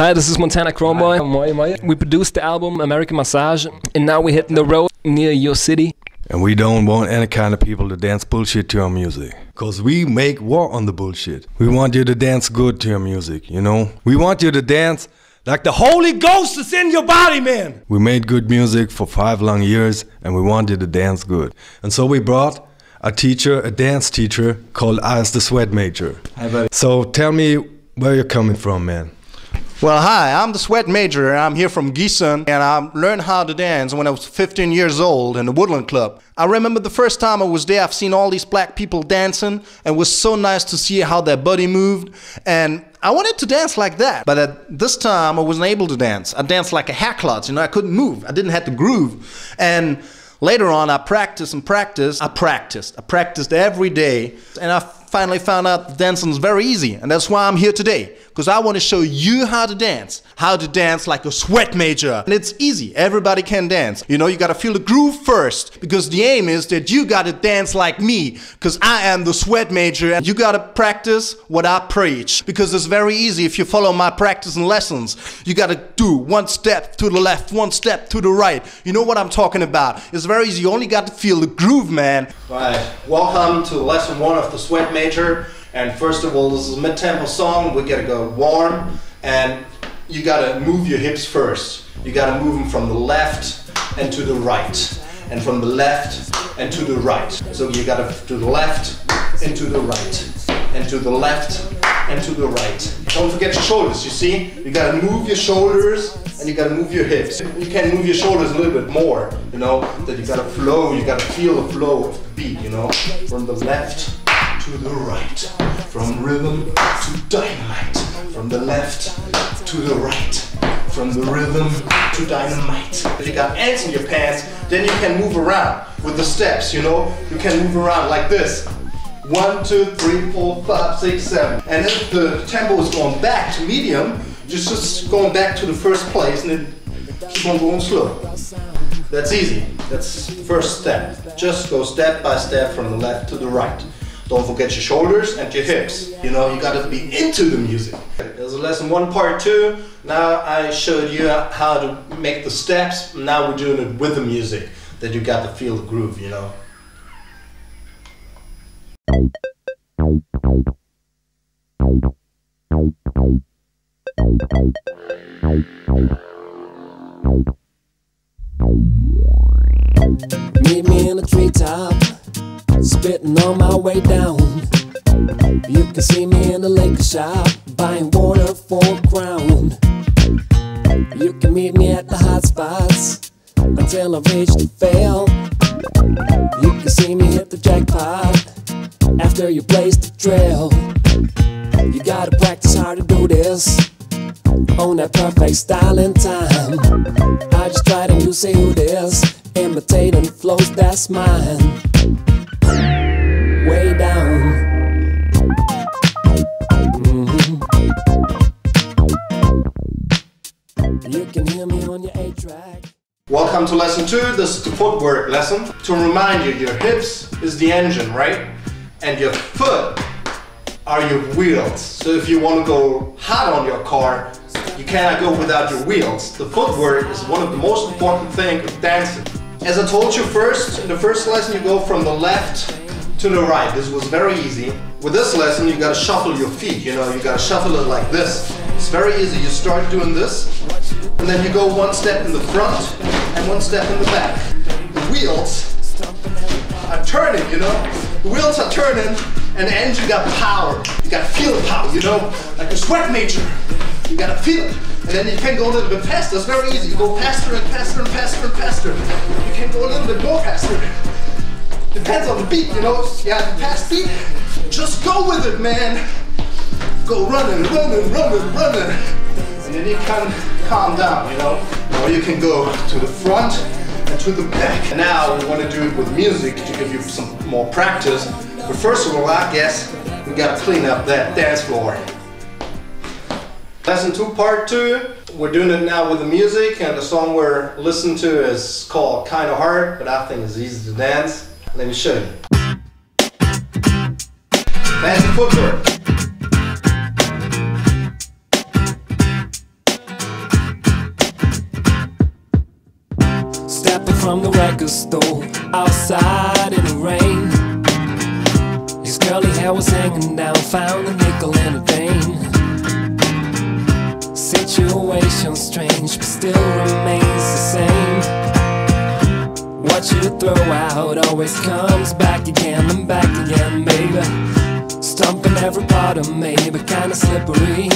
Hi, this is Montana Chromeboy. Moi, moi. We produced the album American Massage, and now we're hitting the road near your city. And we don't want any kind of people to dance bullshit to our music. Cause we make war on the bullshit. We want you to dance good to your music, you know? We want you to dance like the Holy Ghost is in your body, man! We made good music for 5 long years, and we want you to dance good. And so we brought a teacher, a dance teacher, called Ice the Sweatmajor. Hi, buddy. So tell me where you're coming from, man. Well, hi, I'm the Sweatmajor. I'm here from Giessen, and I learned how to dance when I was 15 years old in the Woodland Club. I remember the first time I was there, I've seen all these black people dancing, and it was so nice to see how their body moved, and I wanted to dance like that. But at this time, I wasn't able to dance. I danced like a haircloth, you know, I couldn't move. I didn't have the groove. And later on, I practiced and practiced. I practiced every day, and I finally found out that dancing is very easy, and that's why I'm here today, because I want to show you how to dance like a Sweatmajor. And it's easy, everybody can dance. You know, you gotta feel the groove first, because the aim is that you gotta dance like me, because I am the Sweatmajor, and you gotta practice what I preach, because it's very easy if you follow my practice and lessons. You gotta do 1 step to the left, 1 step to the right. You know what I'm talking about. It's very easy, you only got to feel the groove, man. Right, welcome to lesson 1 of the Sweatmajor. And first of all, this is a mid-tempo song. We gotta go warm, and you gotta move your hips first. You gotta move them from the left and to the right, and from the left and to the right. So you gotta do the left and to the right, and to the left and to the right. Don't forget your shoulders, you see? You gotta move your shoulders and you gotta move your hips. You can move your shoulders a little bit more, you know, that you gotta flow, you gotta feel the flow of the beat, you know, from the left to the right, from rhythm to dynamite, from the left to the right, from the rhythm to dynamite. If you got ants in your pants, then you can move around with the steps, you know? You can move around like this. 1, 2, 3, 4, 5, 6, 7. And if the tempo is going back to medium, just going back to the first place and then keep on going slow. That's easy. That's the first step. Just go step by step from the left to the right. Don't forget your shoulders and your hips. You know, you gotta be into the music. There's a lesson 1, part 2. Now I showed you how to make the steps. Now we're doing it with the music, that you got to feel the groove, you know. Meet me in the treetop, spitting on my way down. You can see me in the liquor shop, buying water for a crown. You can meet me at the hot spots until I've reached the fail. You can see me hit the jackpot after you blaze the trail. You gotta practice hard to do this, on that perfect style and time. I just tried and you say who this, imitating flows that's mine. Way down. You can hear me on your 8-track. Welcome to lesson 2. This is the footwork lesson. To remind you, your hips is the engine, right? And your foot are your wheels. So if you want to go hot on your car, you cannot go without your wheels. The footwork is one of the most important things of dancing. As I told you in the first lesson, you go from the left to the right. This was very easy. With this lesson, you gotta shuffle your feet, you know, you gotta shuffle it like this. It's very easy. You start doing this, and then you go 1 step in the front and 1 step in the back. The wheels are turning, you know? The wheels are turning, and the engine got power. You gotta feel the power, you know? Like a Sweatmajor. You gotta feel it. And then you can go a little bit faster. It's very easy. You go faster and faster and faster and faster. You can go a little bit more faster. Depends on the beat, you know? You have the fast beat. Just go with it, man. Go running, running, running, running. And then you can calm down, you know? Or you can go to the front and to the back. And now we want to do it with music to give you some more practice. But first of all, I guess we gotta clean up that dance floor. Lesson 2, part 2. We're doing it now with the music, and the song we're listening to is called Kinda Hard, but I think it's easy to dance. Let me show you. Fancy footwork. from the record store, outside in the rain. His curly hair was hanging down, found a nickel and a dime. Situation strange, but still remains the same. What you throw out always comes back again and back again, baby. Stumping every part of me, but kinda slippery.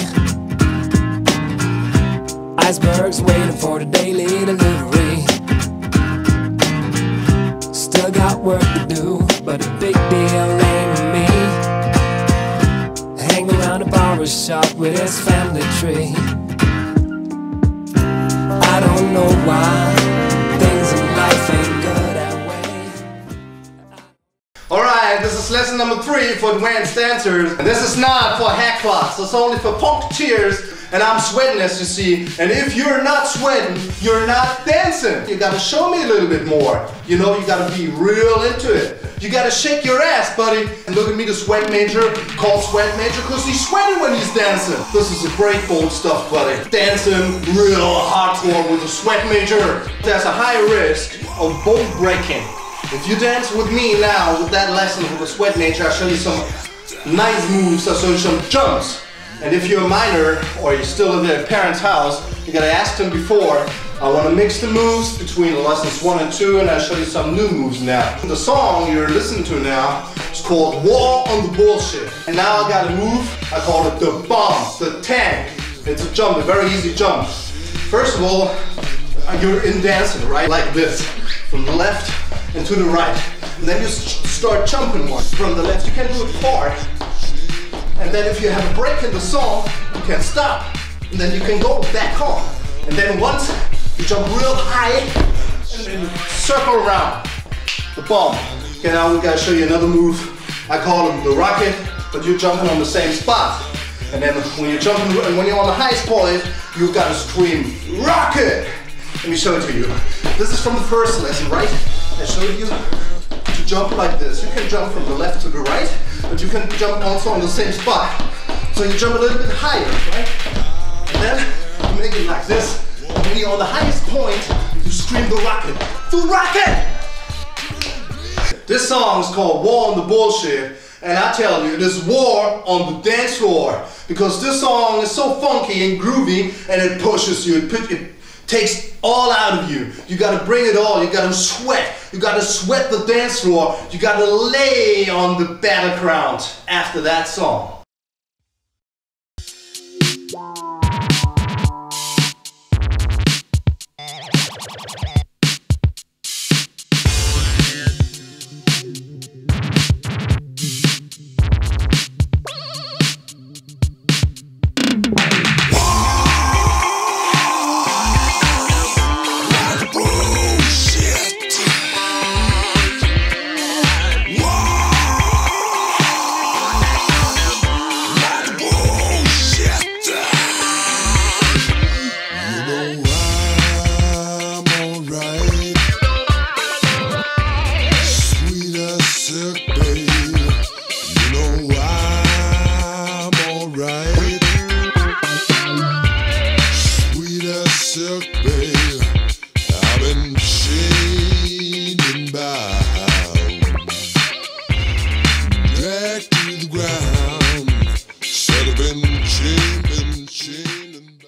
Icebergs waiting for the daily delivery. Still got work to do, but a big deal ain't with me. Hang around a barber shop with his family tree. I don't know why things in life ain't good that way. Alright, this is lesson number 3 for advanced dancers. And this is not for hack class, it's only for punketeers. And I'm sweating, as you see. And if you're not sweating, you're not dancing. You gotta show me a little bit more. You know, you gotta be real into it. You gotta shake your ass, buddy. And look at me, the Sweatmajor, called Sweatmajor, because he's sweating when he's dancing. This is a great bold stuff, buddy. Dancing real hardcore with the Sweatmajor. There's a high risk of bone breaking. If you dance with me now, with that lesson with the Sweatmajor, I'll show you some nice moves, I'll show you some jumps. And if you're a minor, or you're still in their parents' house, you gotta ask them before, I wanna mix the moves between lessons 1 and 2, and I'll show you some new moves now. The song you're listening to now is called War on the Bullshit. And now I got a move, I call it the bomb, the tank. It's a jump, a very easy jump. First of all, you're in dancing, right? Like this, from the left and to the right. And then you start jumping one from the left. You can do it hard. And then if you have a break in the song, you can stop. And then you can go back on. And then once you jump real high, and then you circle around the bomb. Okay, now we gotta show you another move. I call it the rocket, but you're jumping on the same spot. And then when you're jumping, and when you're on the highest point, you've gotta scream, rocket! Let me show it to you. This is from the first lesson, right? I showed you to jump like this. You can jump from the left to the right, but you can jump also on the same spot. So you jump a little bit higher, right? And then you make it like this. And when you're on the highest point, you scream the rocket. The rocket! This song is called War on the Bullshit. And I tell you, it is war on the dance floor. Because this song is so funky and groovy, and it pushes you. It takes all out of you. You gotta bring it all. You gotta sweat. You gotta sweat the dance floor. You gotta lay on the battleground after that song.